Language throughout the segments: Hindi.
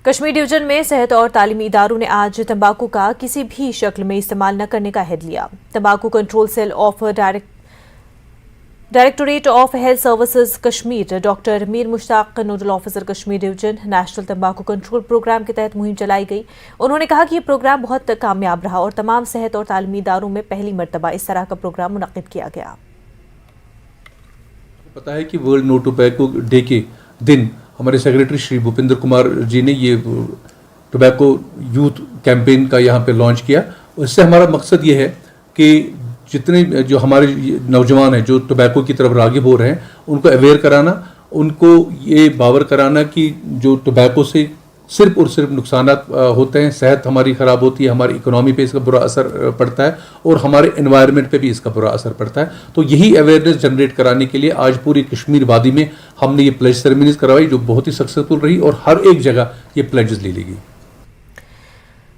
कश्मीर डिवीजन में सेहत और तालीमी इदारों ने आज तंबाकू का किसी भी शक्ल में इस्तेमाल न करने का अहद लिया। तंबाकू control cell of directorate of health services Kashmir, doctor Mir Mushtaq, nodal officer Kashmir division, national तंबाकू कंट्रोल प्रोग्राम के तहत मुहिम चलाई गई। उन्होंने कहा कि ये प्रोग्राम बहुत कामयाब रहा और तमाम सेहत और तालीमी इदारों में पहली मरतबा इस तरह का प्रोग्राम मुनक्किद किया गया। पता है कि वर्ल्ड नो टोबैको डे के दिन हमारे सेक्रेटरी श्री भूपेंद्र कुमार जी ने ये टोबैको यूथ कैंपेन का यहाँ पे लॉन्च किया। इससे हमारा मकसद ये है कि जितने जो हमारे नौजवान हैं जो टोबैको की तरफ राग़िब हो रहे हैं उनको अवेयर कराना, उनको ये बावर कराना कि जो टोबैको से सिर्फ और सिर्फ नुकसानात होते हैं, सेहत हमारी ख़राब होती है, हमारी इकोनॉमी पे इसका बुरा असर पड़ता है और हमारे एनवायरनमेंट पे भी इसका बुरा असर पड़ता है। तो यही अवेयरनेस जनरेट कराने के लिए आज पूरी कश्मीर वादी में हमने ये प्लेज सेरेमनीज करवाई जो बहुत ही सक्सेसफुल रही और हर एक जगह ये प्लेजेस ले ली गई।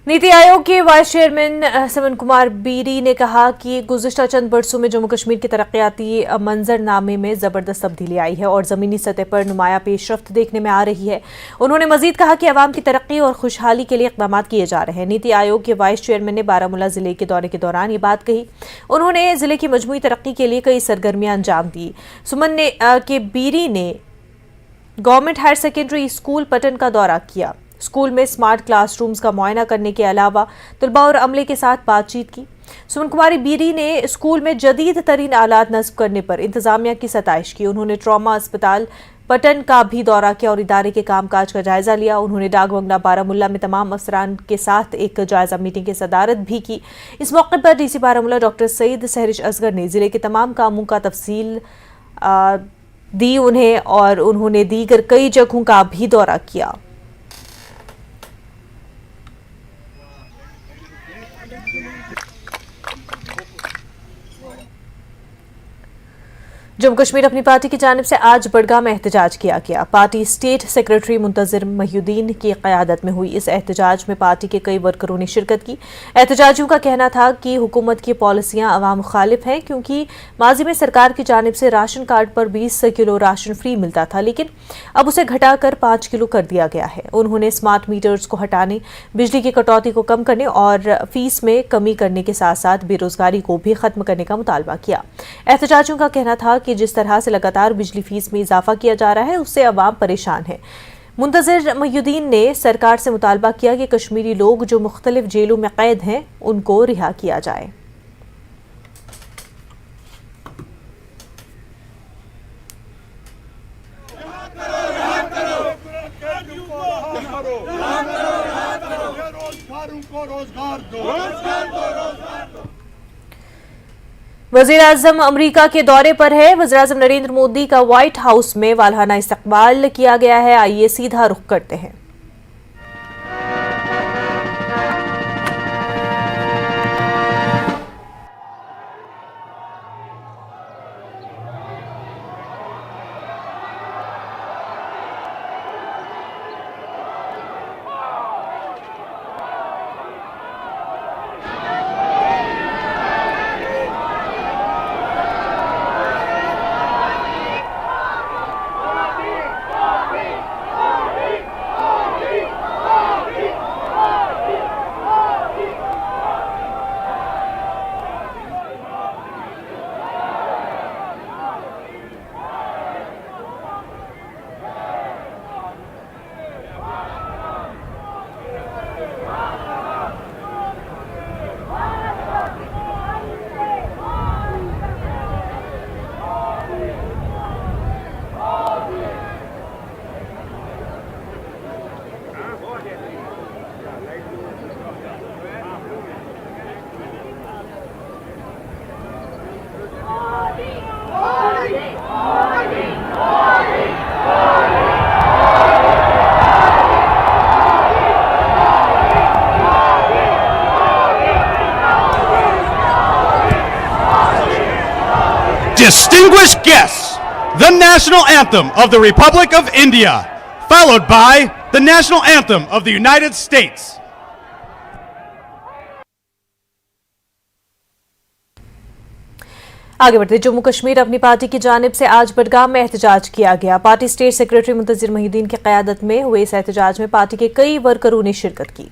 नीति आयोग के वाइस चेयरमैन समन कुमार बीरी ने कहा कि गुज़िश्ता चंद बरसों में जम्मू कश्मीर के तरक्याती मंजरनामे में ज़बरदस्त तब्दीली आई है और ज़मीनी सतह पर नुमाया पेशरफ्त देखने में आ रही है। उन्होंने मजीद कहा कि अवाम की तरक्की और खुशहाली के लिए इक़दाम किए जा रहे हैं। नीति आयोग के वाइस चेयरमैन ने बारामूला ज़िले के दौरे के दौरान ये बात कही। उन्होंने ज़िले की मजमूई तरक्की के लिए कई सरगर्मियाँ अंजाम दी। सुमन ने के बीरी ने government higher secondary school Pattan का दौरा किया। स्कूल में स्मार्ट क्लासरूम्स का मुआयना करने के अलावा तलबा और अमले के साथ बातचीत की। सुमन कुमारी बीरी ने स्कूल में जदीद तरीन आलात नस्ब करने पर इंतजामिया की सताइश की। उन्होंने ट्रॉमा अस्पताल पटन का भी दौरा किया और इदारे के कामकाज का जायजा लिया। उन्होंने डाक बंगला बारामूला में तमाम अफसरान के साथ एक जायजा मीटिंग की सदारत भी की। इस मौके पर डीसी बारामूला डॉक्टर सईद सहरिश असगर ने जिले के तमाम कामों का तफसील दी उन्हें और उन्होंने दीगर कई जगहों का भी दौरा किया। जम्मू कश्मीर अपनी पार्टी की जानिब से आज बड़गाम में एहतजाज किया गया। पार्टी स्टेट सेक्रेटरी मुंतजिर महीउद्दीन की क़यादत में हुई इस एहतजाज में पार्टी के कई वर्करों ने शिरकत की। एहतजाजियों का कहना था कि हुकूमत की पॉलिसियां अवाम मुखालिफ हैं क्योंकि माजी में सरकार की जानिब से राशन कार्ड पर 20 किलो राशन फ्री मिलता था, लेकिन अब उसे घटाकर 5 किलो कर दिया गया है। उन्होंने स्मार्ट मीटर्स को हटाने, बिजली की कटौती को कम करने और फीस में कमी करने के साथ साथ बेरोजगारी को भी खत्म करने का मुतालबा किया। एहतजाजियों का कहना था कि जिस तरह से लगातार बिजली फीस में इजाफा किया जा रहा है उससे अवाम परेशान है। मुंतजिर महीउद्दीन ने सरकार से मुतालबा किया कि कश्मीरी लोग जो मुख्तलिफ जेलों में कैद हैं उनको रिहा किया जाए। वज़ीर आज़म अमरीका के दौरे पर है। वज़ीर आज़म नरेंद्र मोदी का व्हाइट हाउस में वालहाना इस्तकबाल किया गया है। आइए सीधा रुख करते हैं। Distinguished guests, the national anthem of the Republic of India, followed by the national anthem of the United States. आगे बढ़ते जम्मू कश्मीर अपनी पार्टी की जानिब से आज बडगाम में एहतजाज किया गया। पार्टी स्टेट सेक्रेटरी मुंतजिर मोहिउद्दीन की क़यादत में हुए इस एहतजाज में पार्टी के कई वर्करों ने शिरकत की।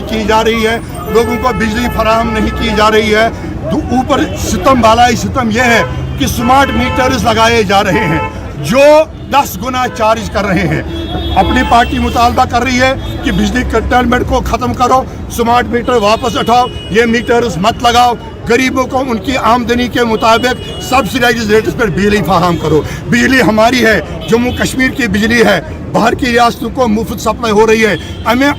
की जा रही है, लोगों को बिजली फराहम नहीं की जा रही है। ऊपर सितम वाला सितम यह है कि स्मार्ट मीटर्स लगाए जा रहे हैं जो 10 गुना चार्ज कर रहे हैं। अपनी पार्टी मुतालबा कर रही है कि बिजली कर्टेलमेंट को ख़त्म करो, स्मार्ट मीटर वापस उठाओ, ये मीटर्स मत लगाओ, गरीबों को उनकी आमदनी के मुताबिक सब्सिडाइज रेट्स पर बिजली फराहम करो। बिजली हमारी है, जम्मू कश्मीर की बिजली है, बाहर की रियासतों को मुफ्त सप्लाई हो रही है,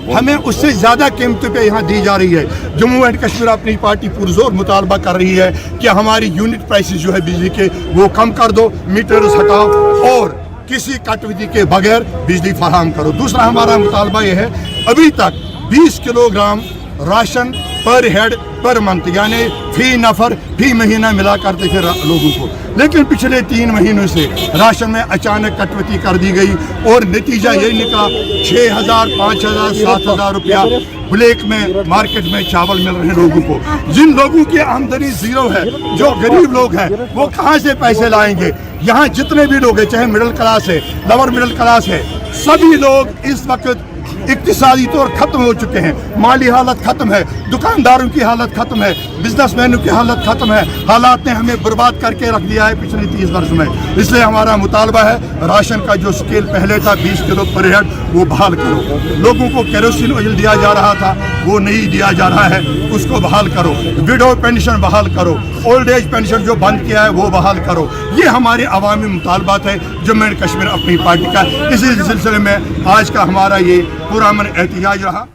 हमें उससे ज़्यादा कीमतों पे यहाँ दी जा रही है। जम्मू एंड कश्मीर अपनी पार्टी पुरजोर मुतालबा कर रही है कि हमारी यूनिट प्राइसेस जो है बिजली के वो कम कर दो, मीटर्स हटाओ और किसी कटौती के बगैर बिजली फराहम करो। दूसरा हमारा मुतालबा यह है, अभी तक 20 किलोग्राम राशन पर हेड पर मंथ यानी फी नफर फी महीना मिला करते थे लोगों को, लेकिन पिछले 3 महीनों से राशन में अचानक कटौती कर दी गई और नतीजा यही निकला 6,000, 5,000, 7,000 रुपया ब्लैक में मार्केट में चावल मिल रहे हैं लोगों को। जिन लोगों की आमदनी जीरो है, जो गरीब लोग हैं, वो कहाँ से पैसे लाएंगे? यहाँ जितने भी लोग हैं, चाहे मिडिल क्लास है, लोअर मिडिल क्लास है, सभी लोग इस वक्त इक्तिसादी तौर खत्म हो चुके हैं। माली हालत खत्म है, दुकानदारों की हालत खत्म है, बिजनेसमैनों की हालत खत्म है। हालात ने हमें बर्बाद करके रख दिया है पिछले 30 वर्ष में। इसलिए हमारा मुतालबा है, राशन का जो स्केल पहले था 20 किलो पर हेड वो बहाल करो। लोगों को केरोसिन ऑयल दिया जा रहा था, वो नहीं दिया जा रहा है, उसको बहाल करो। विडो पेंशन बहाल करो, ओल्ड एज पेंशन जो बंद किया है वो बहाल करो। ये हमारे अवामी मुतालबात है जम्मू एंड कश्मीर अपनी पार्टी का। इसी सिलसिले में आज का हमारा ये पुरअमन एहतजाज रहा।